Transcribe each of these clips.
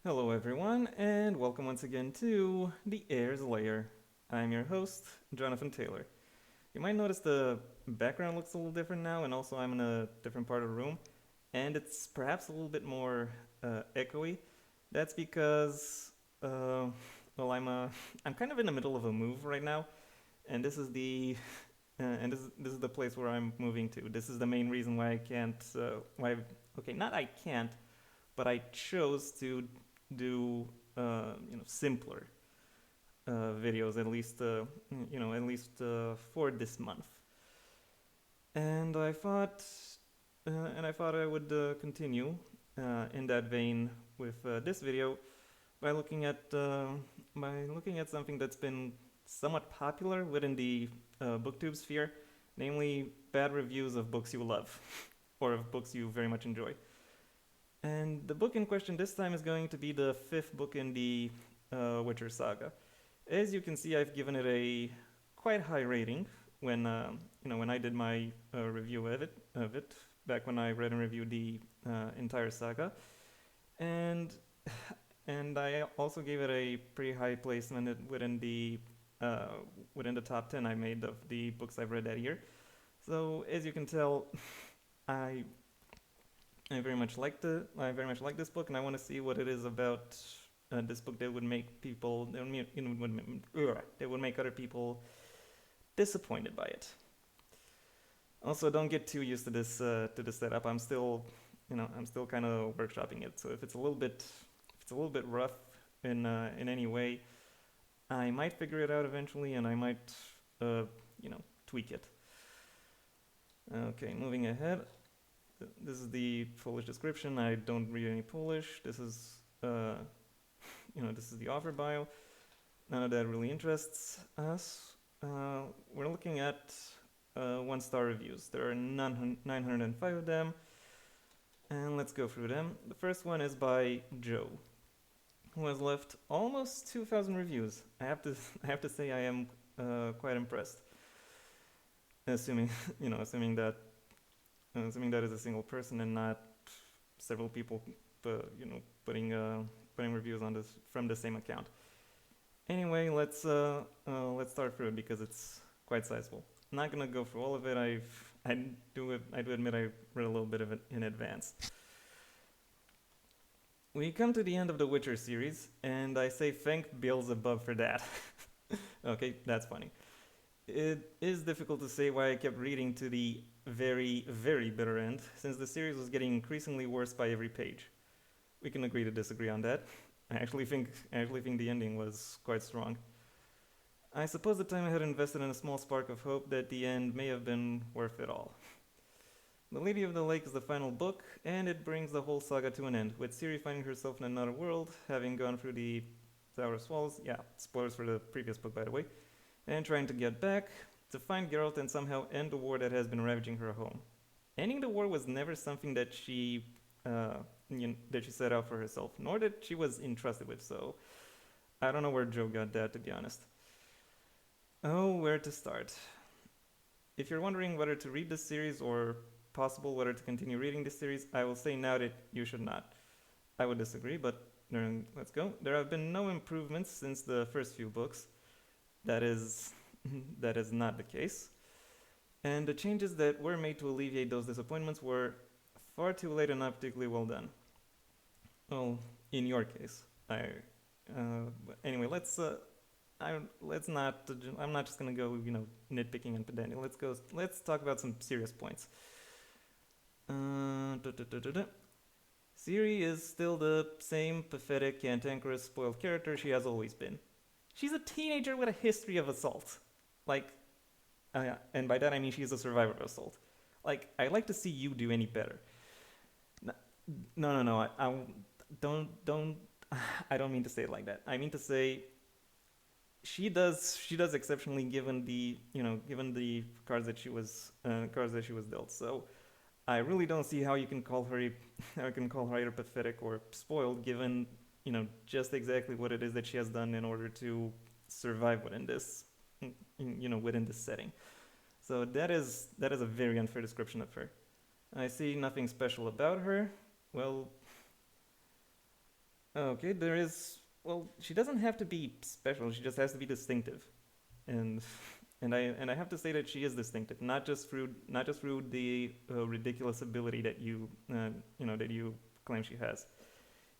Hello, everyone, and welcome once again to the Heir's Lair. I'm your host, Jonathan Taylor. You might notice the background looks a little different now, and also I'm in a different part of the room, and it's perhaps a little bit more echoey. That's because, uh, well, I'm kind of in the middle of a move right now, and this is the place where I'm moving to. This is the main reason why I can't, okay, not I can't, but I chose to do simpler videos at least for this month. And I thought I would continue in that vein with this video by looking at something that's been somewhat popular within the booktube sphere, namely bad reviews of books you love or of books you very much enjoy. And the book in question this time is going to be the fifth book in the Witcher saga. As you can see, I've given it a quite high rating when I did my review of it back when I read and reviewed the entire saga, and and I also gave it a pretty high placement uh, within the top 10 I made of the books I've read that year. So as you can tell, I I very much like this book, and I want to see what it is about this book that would make people that would make other people disappointed by it. Also, don't get too used to this setup. I'm still kind of workshopping it. So if it's a little bit rough in any way, I might figure it out eventually, and I might tweak it. Okay, moving ahead. This is the Polish description. I don't read any Polish. This is this is the author bio. None of that really interests us. We're looking at one-star reviews. There are 905 of them, and let's go through them. The first one is by Joe, who has left almost 2,000 reviews. I have to say I am quite impressed. Assuming assuming that is a single person and not several people, putting reviews on this from the same account. Anyway, let's start through it because it's quite sizable. I'm not gonna go through all of it. I do admit I read a little bit of it in advance. We come to the end of the Witcher series, and I say thank Beelzebub for that. Okay, that's funny. It is difficult to say why I kept reading to the very, very bitter end, since the series was getting increasingly worse by every page. We can agree to disagree on that. I actually think the ending was quite strong. I suppose the time I had invested in a small spark of hope that the end may have been worth it all. The Lady of the Lake is the final book, and it brings the whole saga to an end, with Ciri finding herself in another world, having gone through the Tower of Swallows. Yeah, spoilers for the previous book, by the way. And trying to get back, to find Geralt and somehow end the war that has been ravaging her home. Ending the war was never something that she set out for herself, nor that she was entrusted with, so I don't know where Joe got that, to be honest. Oh, where to start? If you're wondering whether to read this series or possible whether to continue reading this series, I will say now that you should not. I would disagree, but let's go. There have been no improvements since the first few books. That is that is not the case. And the changes that were made to alleviate those disappointments were far too late and not particularly well done. Well, in your case, anyway, let's not. I'm not just gonna go, nitpicking and pedantic. Let's talk about some serious points. Ciri is still the same pathetic, cantankerous, spoiled character she has always been. She's a teenager with a history of assault. Like, yeah, and by that I mean she's a survivor of assault. Like, I'd like to see you do any better. No. I don't. I don't mean to say it like that. I mean to say she does exceptionally given the cards that she was dealt. So I really don't see how you can call her either pathetic or spoiled, given just exactly what it is that she has done in order to survive within this setting. So that is a very unfair description of her. I see nothing special about her. Well, Okay, there is. Well, she doesn't have to be special. She just has to be distinctive, and and I have to say that she is distinctive, not just through the ridiculous ability that that you claim she has.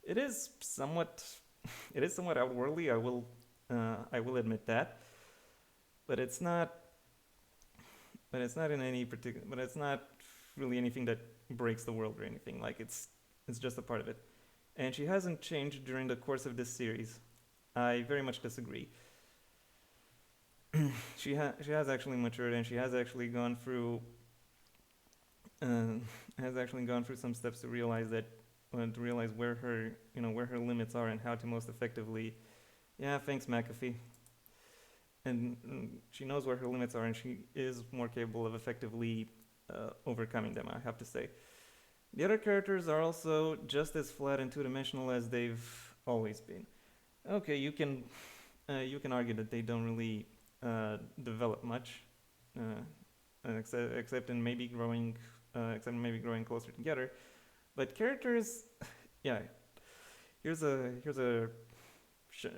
It is somewhat it is somewhat outworldly. I will admit that, but it's not in any particular. But it's not really anything that breaks the world or anything. Like it's just a part of it. And she hasn't changed during the course of this series. I very much disagree. She has actually matured, and she uh, has actually gone through some steps to realize that to realize where her where her limits are and how to most effectively. Yeah, thanks McAfee. And she knows where her limits are, and she is more capable of effectively overcoming them. I have to say. The other characters are also just as flat and two-dimensional as they've always been. Okay, you can argue that they don't really develop much, except in maybe growing closer together. But characters, yeah. Here's a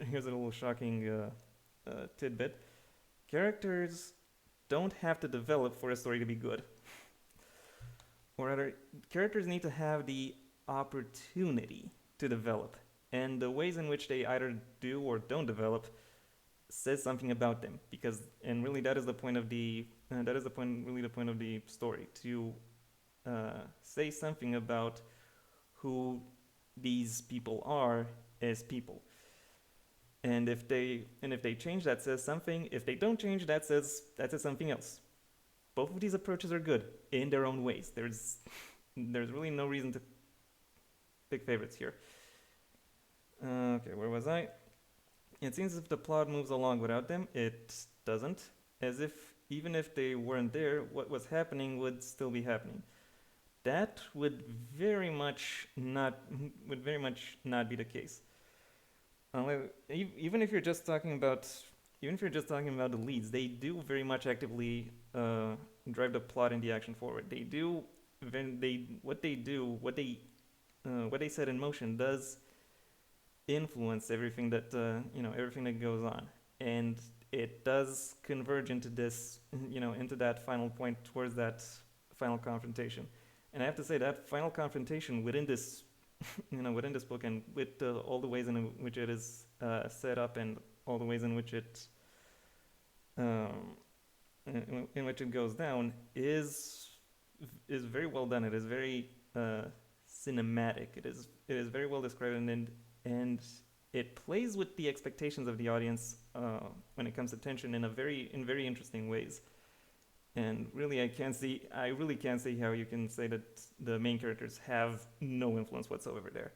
little shocking tidbit. Characters don't have to develop for a story to be good. Or rather, characters need to have the opportunity to develop, and the ways in which they either do or don't develop says something about them. Because and really, that is the point of the point of the story to say something about who these people are as people. And if they change, that says something. If they don't change, that says something else. Both of these approaches are good in their own ways. There's really no reason to pick favorites here. Okay, where was I? It seems as if the plot moves along without them. It doesn't. As if even if they weren't there, what was happening would still be happening. That would very much not be the case. Even if you're just talking about the leads, they do very much actively drive the plot and the action forward. They do when they what they do what they set in motion does influence everything that goes on, and it does converge into this into that final point towards that final confrontation. And I have to say that final confrontation within this within this book, and with all the ways in which it is set up, and all the ways in which um, in which it goes down, is very well done. It is very cinematic. It is very well described, and it plays with the expectations of the audience when it comes to tension in very interesting ways. And really, I really can't see how you can say that the main characters have no influence whatsoever there.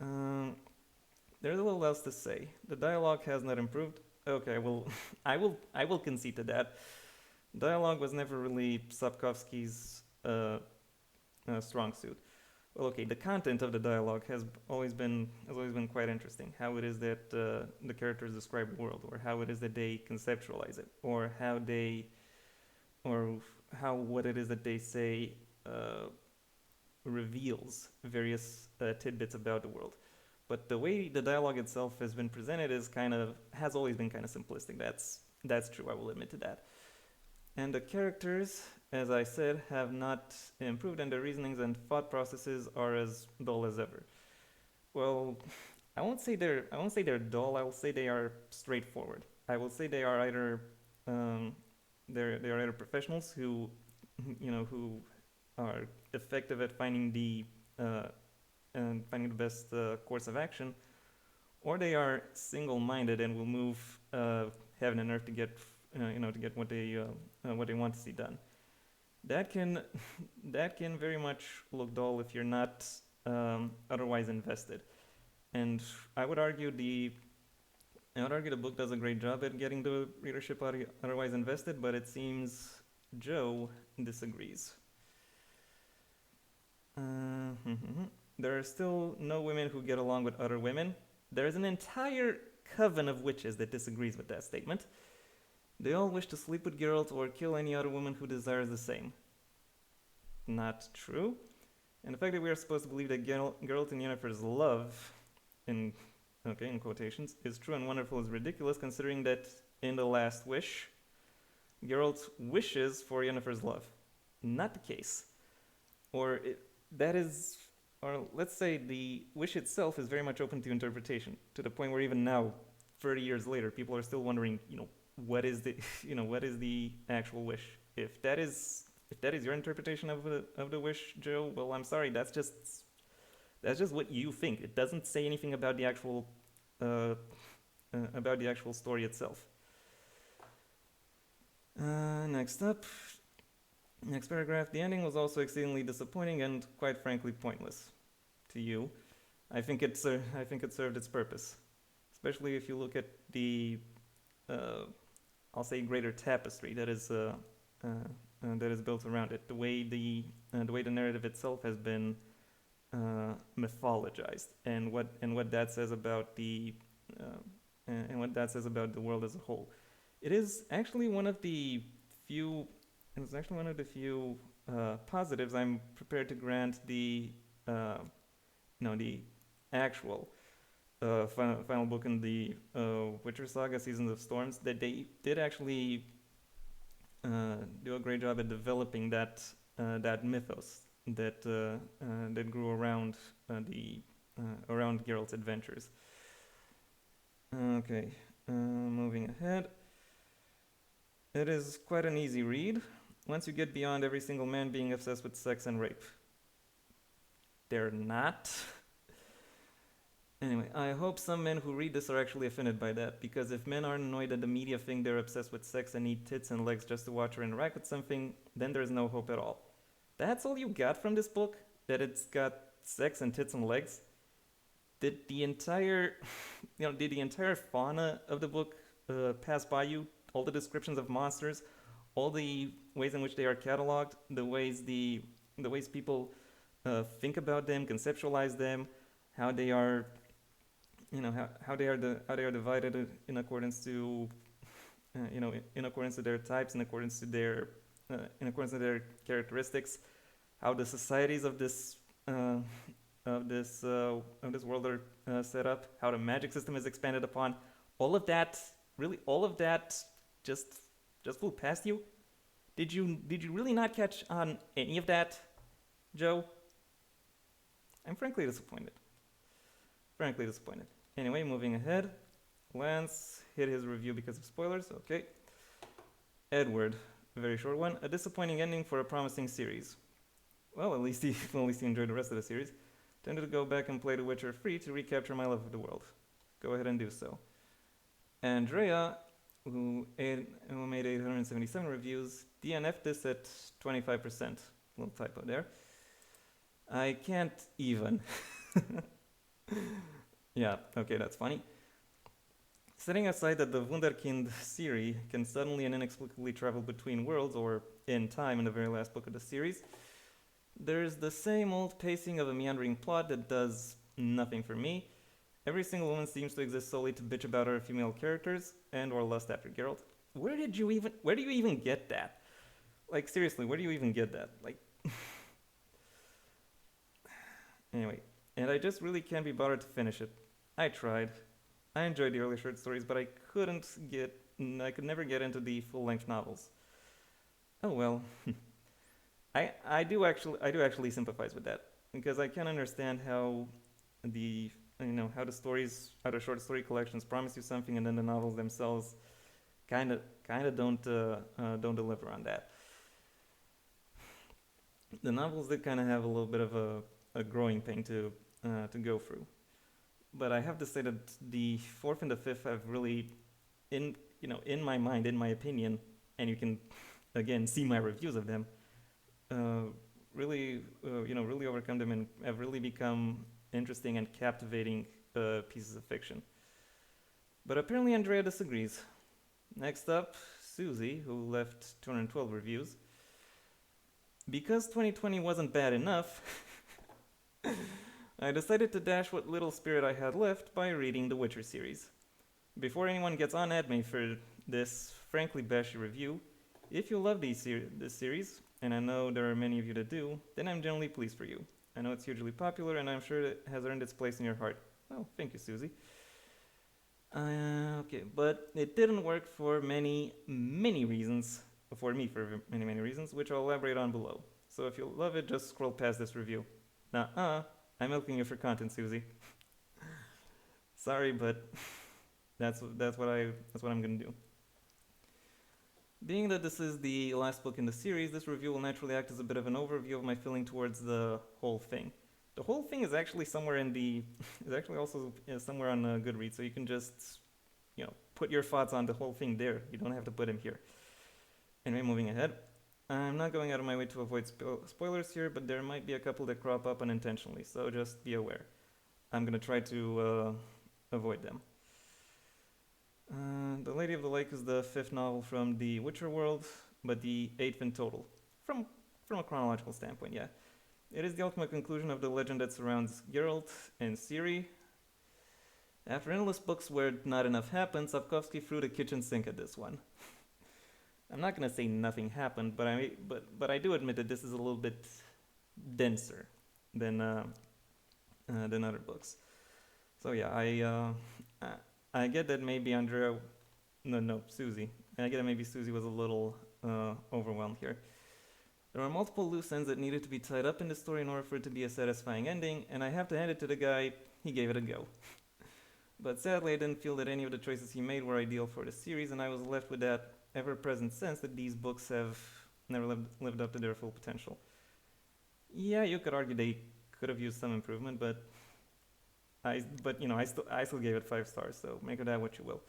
Um, there's a little else to say. The dialogue has not improved. Okay, well, I will concede to that. Dialogue was never really Sapkowski's strong suit. Well, okay, the content of the dialogue has always been quite interesting. How it is that the characters describe the world, or how it is that they conceptualize it, or how what it is that they say reveals various tidbits about the world. But the way the dialogue itself has been presented has always been kind of simplistic. That's true. I will admit to that. And the characters, as I said, have not improved, and their reasonings and thought processes are as dull as ever. Well, I won't say they're dull. I will say they are straightforward. I will say they are either they are either professionals who who are effective at finding the best course of action, or they are single-minded and will move heaven and earth to get to get what they want to see done. That can that can very much look dull if you're not otherwise invested. And I would argue the book does a great job at getting the readership otherwise invested, but it seems Joe disagrees. Uh, there are still no women who get along with other women. There is an entire coven of witches that disagrees with that statement. They all wish to sleep with Geralt or kill any other woman who desires the same. Not true. And the fact that we are supposed to believe that Geralt and Yennefer's love in in quotations, is true and wonderful is ridiculous, considering that in The Last Wish, Geralt wishes for Yennefer's love. Not the case. Or that is, or let's say the wish itself is very much open to interpretation, to the point where even now, 30 years later, people are still wondering, what is the, what is the actual wish? If that is your interpretation of the wish, Joe, well, I'm sorry, that's just what you think. It doesn't say anything about the actual story itself. Next up, next paragraph. The ending was also exceedingly disappointing and, quite frankly, pointless. To you, I think it served its purpose, especially if you look at the, I'll say, greater tapestry that is built around it. The way the narrative itself has been mythologized, and what that says about the world as a whole. It is actually one of the few positives I'm prepared to grant the the actual final book in the Witcher Saga: Seasons of Storms, that they did actually do a great job at developing that mythos that grew around around Geralt's adventures. Okay, moving ahead. It is quite an easy read once you get beyond every single man being obsessed with sex and rape. They're not. Anyway, I hope some men who read this are actually offended by that, because if men aren't annoyed that the media think they're obsessed with sex and need tits and legs just to watch her interact with something, then there's no hope at all. That's all you got from this book? That it's got sex and tits and legs? Did the entire fauna of the book pass by you? All the descriptions of monsters, all the ways in which they are cataloged, the ways people think about them, conceptualize them, how they are, how they are divided in accordance to, in accordance to their types, in accordance to their characteristics, how the societies of this world are set up, how the magic system is expanded upon. All of that, just flew past you. Did you really not catch on any of that, Joe? I'm frankly disappointed. Anyway, moving ahead. Lance hit his review because of spoilers. Okay. Edward, a very short one. A disappointing ending for a promising series. Well, at least he enjoyed the rest of the series. Tended to go back and play The Witcher free to recapture my love of the world. Go ahead and do so. Andrea, who made 877 reviews, DNF'd this at 25%. Little typo there. I can't even. Yeah, okay, that's funny. Setting aside that the Wunderkind series can suddenly and inexplicably travel between worlds, or in time in the very last book of the series, there's the same old pacing of a meandering plot that does nothing for me. Every single woman seems to exist solely to bitch about our female characters and or lust after Geralt. Where do you even get that? Like, seriously, where do you even get that? Like, anyway, and I just really can't be bothered to finish it. I tried. I enjoyed the early short stories, but I could never get into the full-length novels. Oh well. I do actually sympathize with that, because I can understand how the short story collections promise you something, and then the novels themselves kind of don't deliver on that. The novels did kind of have a little bit of a growing pain to go through, but I have to say that the fourth and the fifth have really, in my mind, in my opinion, and you can again see my reviews of them, really overcome them and have really become interesting and captivating pieces of fiction. But apparently Andrea disagrees. Next up, Susie, who left 212 reviews. Because 2020 wasn't bad enough, I decided to dash what little spirit I had left by reading the Witcher series. Before anyone gets on at me for this frankly bashy review, if you love this series, and I know there are many of you that do, then I'm genuinely pleased for you. I know it's hugely popular, and I'm sure it has earned its place in your heart. Oh, thank you, Susie. Okay, but it didn't work for many, many reasons. For me, for many, many reasons, which I'll elaborate on below. So if you love it, just scroll past this review. I'm milking you for content, Susie. Sorry, but that's what I'm gonna do. Being that this is the last book in the series, this review will naturally act as a bit of an overview of my feeling towards the whole thing. The whole thing is actually somewhere in the is actually also somewhere on Goodreads, so you can just put your thoughts on the whole thing there. You don't have to put them here. Anyway, moving ahead. I'm not going out of my way to avoid spoilers here, but there might be a couple that crop up unintentionally, so just be aware. I'm gonna try to avoid them. The Lady of the Lake is the fifth novel from the Witcher world, but the eighth in total. From a chronological standpoint, yeah. It is the ultimate conclusion of the legend that surrounds Geralt and Ciri. After endless books where not enough happened, Sapkowski threw the kitchen sink at this one. I'm not gonna say nothing happened, but I do admit that this is a little bit denser than other books. So yeah, I get that maybe Andrea, no, Susie. I get that maybe Susie was a little overwhelmed here. There were multiple loose ends that needed to be tied up in the story in order for it to be a satisfying ending, and I have to hand it to the guy, he gave it a go. But sadly, I didn't feel that any of the choices he made were ideal for the series, and I was left with that ever-present sense that these books have never lived up to their full potential. Yeah, you could argue they could have used some improvement, but I still gave it 5 stars, so make of that what you will.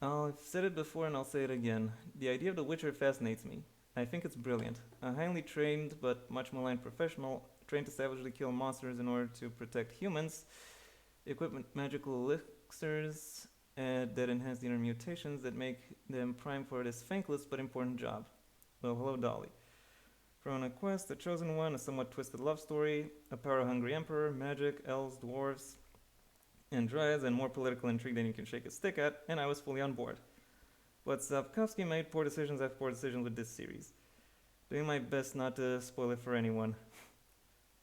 I've said it before and I'll say it again. The idea of The Witcher fascinates me. I think it's brilliant. A highly trained but much maligned professional, trained to savagely kill monsters in order to protect humans, equip magical elixirs that enhance the inner mutations that make them prime for this thankless but important job. Well, hello, Dolly. From a quest, The Chosen One, a somewhat twisted love story, a power-hungry emperor, magic, elves, dwarves, and dryads, and more political intrigue than you can shake a stick at, and I was fully on board. But Sapkowski made poor decisions after poor decisions with this series. Doing my best not to spoil it for anyone.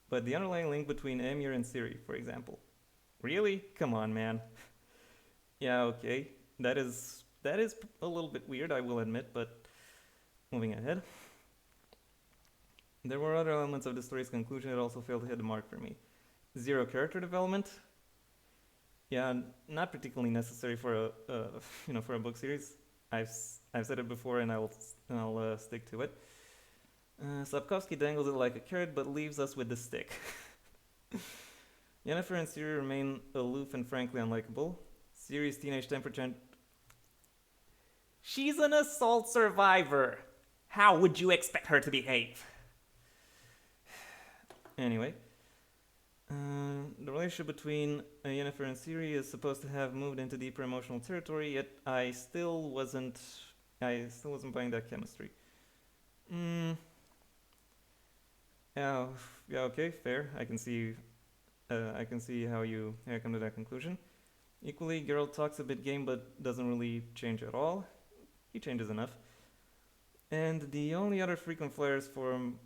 But the underlying link between Emir and Ciri, for example. Really? Come on, man. Yeah, okay. That is a little bit weird, I will admit, but moving ahead. There were other elements of the story's conclusion that also failed to hit the mark for me. Zero character development. Yeah, not particularly necessary for a book series. I've said it before, and I'll stick to it. Sapkowski dangles it like a carrot, but leaves us with the stick. Yennefer and Ciri remain aloof and frankly unlikable. Ciri's teenage temper She's an assault survivor. How would you expect her to behave? Anyway. The relationship between Yennefer and Ciri is supposed to have moved into deeper emotional territory, yet I still wasn't buying that chemistry. Yeah, okay, fair. I can see how you come to that conclusion. Equally, Geralt talks a bit game, but doesn't really change at all. He changes enough. And the only other frequent flares from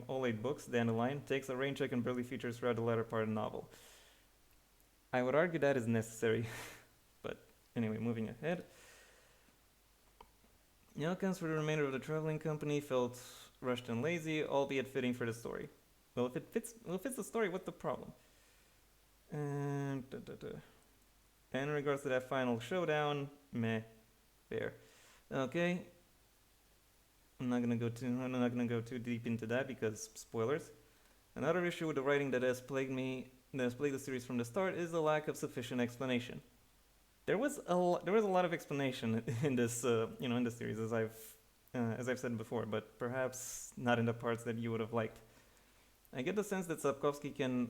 all 8 books, Dandelion, takes a rain check and barely features throughout the latter part of the novel. I would argue that is necessary. But anyway, moving ahead. The outcomes for the remainder of the traveling company felt rushed and lazy, albeit fitting for the story. Well, if it fits the story, what's the problem? And in regards to that final showdown, meh, fair. Okay. I'm not gonna go too deep into that because spoilers. Another issue with the writing that has plagued the series from the start is the lack of sufficient explanation. There was a lot of explanation in this series, as I've said before, but perhaps not in the parts that you would have liked. I get the sense that Sapkowski can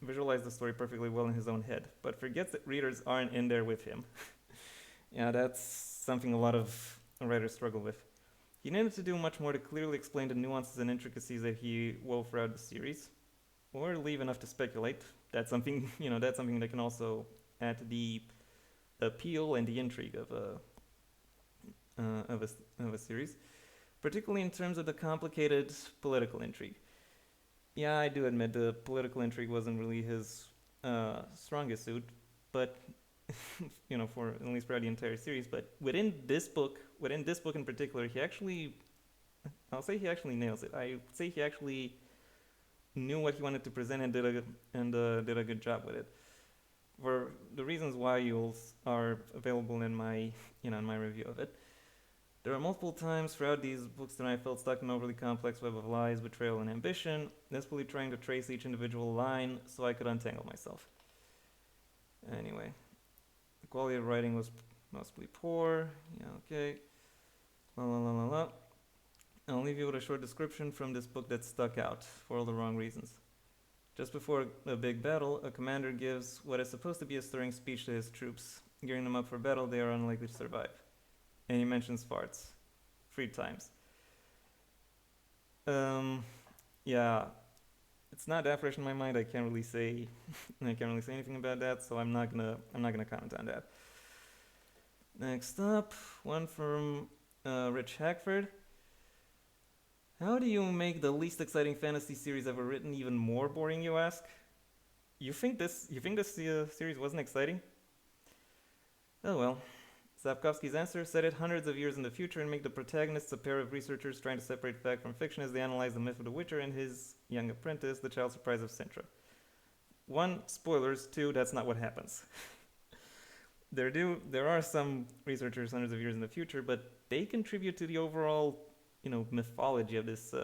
visualize the story perfectly well in his own head, but forgets that readers aren't in there with him. Yeah, that's something a lot of writers struggle with. He needed to do much more to clearly explain the nuances and intricacies that he wove throughout the series, or leave enough to speculate. That's something that can also add to the appeal and the intrigue of a series, particularly in terms of the complicated political intrigue. Yeah, I do admit the political intrigue wasn't really his strongest suit, but for at least throughout the entire series. But within this book in particular, I'll say he actually nails it. I say he actually knew what he wanted to present and did a good job with it. For the reasons why you are available in my in my review of it. There are multiple times throughout these books that I felt stuck in an overly complex web of lies, betrayal, and ambition, desperately trying to trace each individual line so I could untangle myself. Anyway, the quality of writing was mostly poor. Yeah, okay. La la la la la. I'll leave you with a short description from this book that stuck out for all the wrong reasons. Just before a big battle, a commander gives what is supposed to be a stirring speech to his troops, gearing them up for battle they are unlikely to survive. And he mentions farts 3 times. Yeah, it's not that fresh in my mind. I can't really say anything about that, so I'm not gonna comment on that. Next up, one from Rich Hackford. How do you make the least exciting fantasy series ever written even more boring, you ask? You think this series wasn't exciting? Oh well. Sapkowski's answer: set it hundreds of years in the future and make the protagonists a pair of researchers trying to separate fact from fiction as they analyze the myth of the Witcher and his young apprentice, the child surprise of Sintra. 1, spoilers. 2, that's not what happens. There are some researchers hundreds of years in the future, but they contribute to the overall mythology of this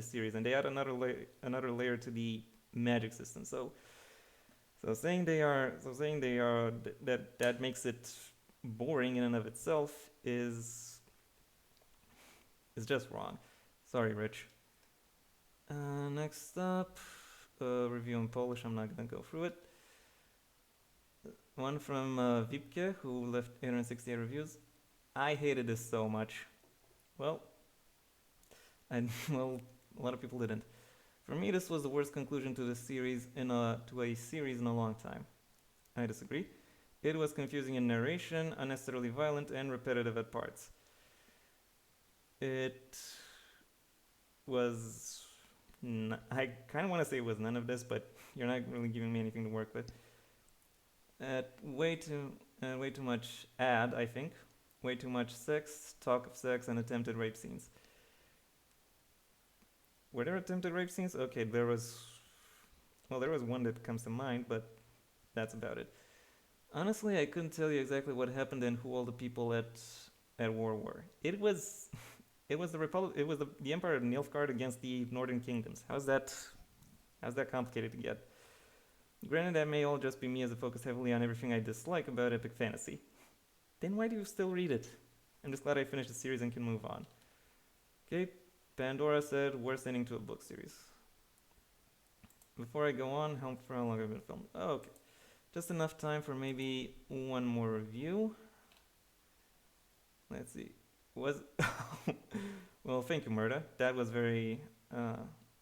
series, and they add another layer to the magic system. So saying they are that makes it boring in and of itself is just wrong. Sorry, Rich. Next up, review in Polish. I'm not gonna go through it. One from Vipke, who left 868 reviews. I hated this so much. Well, a lot of people didn't. For me, this was the worst conclusion to a series in a long time. I disagree. It was confusing in narration, unnecessarily violent, and repetitive at parts. It was. I kind of want to say it was none of this, but you're not really giving me anything to work with. Way too much I think. Way too much sex, talk of sex, and attempted rape scenes. Were there attempted rape scenes? Okay, there was one that comes to mind, but that's about it. Honestly, I couldn't tell you exactly what happened and who all the people at war were. It was the Republic. It was the Empire of Nilfgaard against the Northern Kingdoms. How's that complicated to get? Granted, that may all just be me as I focus heavily on everything I dislike about epic fantasy. Then why do you still read it? I'm just glad I finished the series and can move on. Okay, Pandora said, worst ending to a book series. Before I go on, how long have I been filmed? Oh, okay. Just enough time for maybe one more review. Let's see. Well, thank you, Murda. That was very...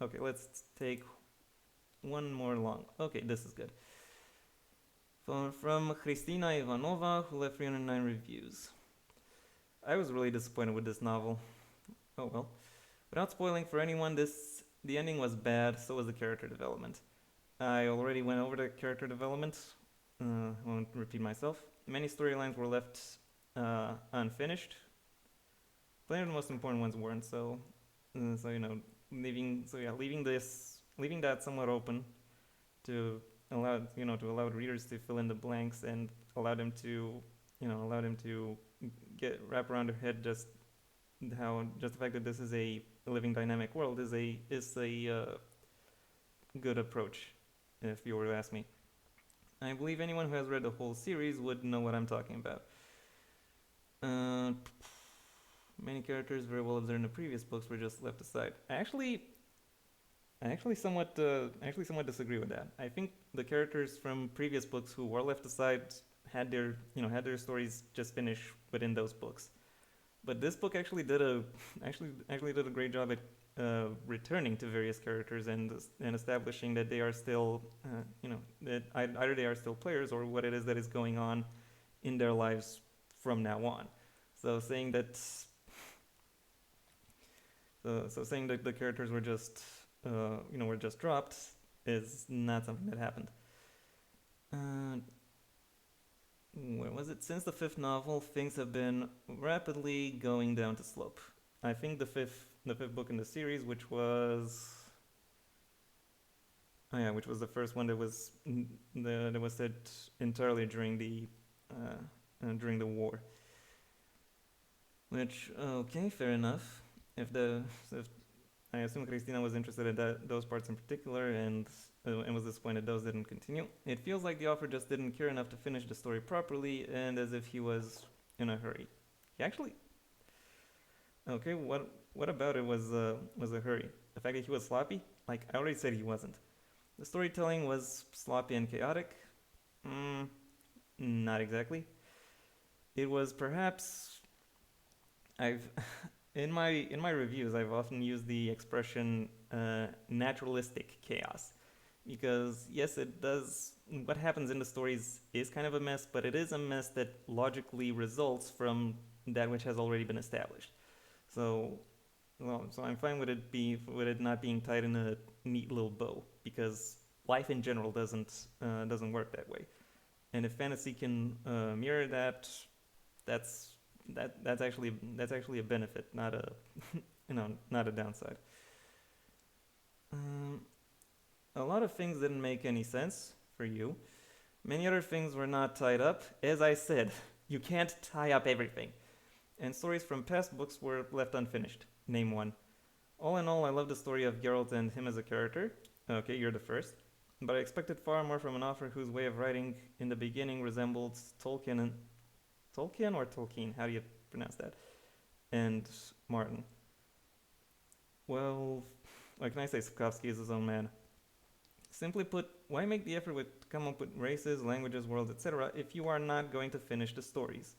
okay, let's take one more long. Okay, this is good. From Christina Ivanova, who left 309 reviews. I was really disappointed with this novel. Oh well. Without spoiling for anyone, the ending was bad, so was the character development. I already went over the character development. I won't repeat myself. Many storylines were left unfinished. Plenty of the most important ones weren't, leaving that somewhat open to allow readers to fill in the blanks and allow them to wrap around their head just the fact that this is a living dynamic world is a good approach, if you were to ask me. I believe anyone who has read the whole series would know what I'm talking about. Many characters very well observed in the previous books were just left aside. I actually somewhat disagree with that. I think the characters from previous books who were left aside had their stories just finish within those books. But this book actually did a great job at returning to various characters and establishing that they are still that either they are still players or what it is that is going on in their lives from now on. So saying that saying that the characters were just were just dropped is not something that happened. Where was it? Since the fifth novel, things have been rapidly going down the slope. I think the fifth book in the series, which was the first one that was set entirely during the war. Which, okay, fair enough. If I assume Cristina was interested in those parts in particular, and was disappointed those didn't continue. It feels like the author just didn't care enough to finish the story properly, and as if he was in a hurry. He actually, okay. What about it was a hurry? The fact that he was sloppy? Like I already said, he wasn't. The storytelling was sloppy and chaotic. Mm, not exactly. It was perhaps I've in my reviews I've often used the expression naturalistic chaos because yes, it does. What happens in the stories is kind of a mess, but it is a mess that logically results from that which has already been established. So, so I'm fine with it not being tied in a neat little bow because life in general doesn't work that way. And if fantasy can mirror that, that's that's actually a benefit, not a not a downside. Um, a lot of things didn't make any sense for you. Many other things were not tied up. As I said, you can't tie up everything. And stories from past books were left unfinished. Name one. All in all, I love the story of Geralt and him as a character. Okay, you're the first. But I expected far more from an author whose way of writing in the beginning resembled Tolkien or Tolkien? How do you pronounce that? And Martin. Well, what can I say? Sapkowski is his own man. Simply put, why make the effort to come up with races, languages, worlds, etc. if you are not going to finish the stories?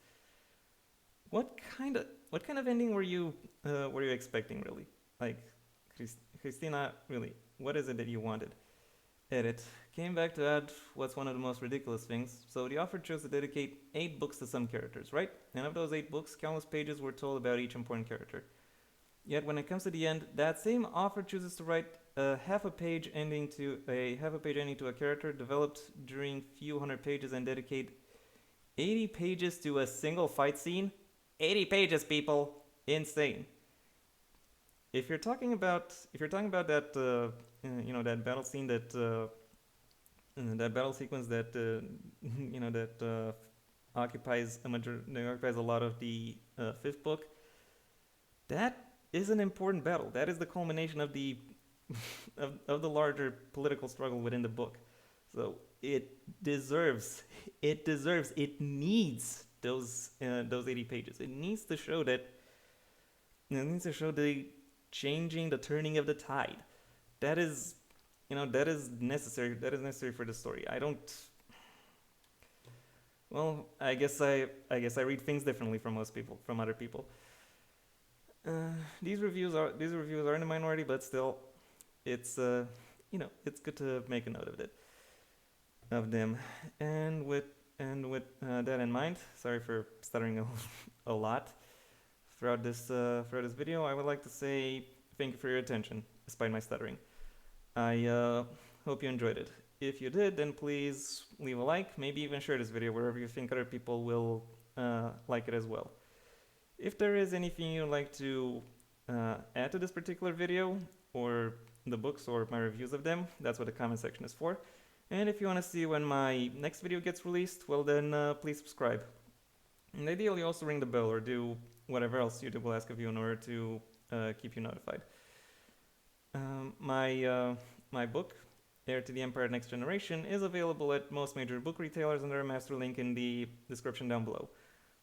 What kind of ending were you expecting really? Like, Christina, really, what is it that you wanted? Edit. Came back to add what's one of the most ridiculous things. So the author chose to dedicate 8 books to some characters, right? And of those 8 books, countless pages were told about each important character. Yet when it comes to the end, that same author chooses to write a half a page ending to a character developed during few hundred pages and dedicate 80 pages to a single fight scene. 80 pages, people, insane. If you're talking about that that battle scene that battle sequence that that occupies a lot of the fifth book, that is an important battle. That is the culmination of the of the larger political struggle within the book. So it needs those 80 pages. It needs to show the changing, the turning of the tide. That is that is necessary. That is necessary for the story. I don't. Well, I guess I read things differently from other people. These reviews are in the minority, but still, it's good to make a note of them. And with that in mind, sorry for stuttering a lot throughout this video. I would like to say thank you for your attention, despite my stuttering. I hope you enjoyed it. If you did, then please leave a like, maybe even share this video wherever you think other people will like it as well. If there is anything you'd like to add to this particular video, or the books, or my reviews of them, that's what the comment section is for. And if you want to see when my next video gets released, well then please subscribe. And ideally also ring the bell or do whatever else YouTube will ask of you in order to keep you notified. My book, Heir to the Empire Next Generation, is available at most major book retailers under a master link in the description down below.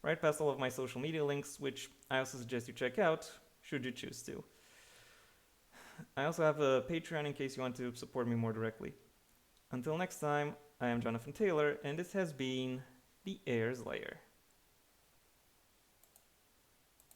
Right past all of my social media links, which I also suggest you check out, should you choose to. I also have a Patreon in case you want to support me more directly. Until next time, I am Jonathan Taylor, and this has been the Heir's Lair.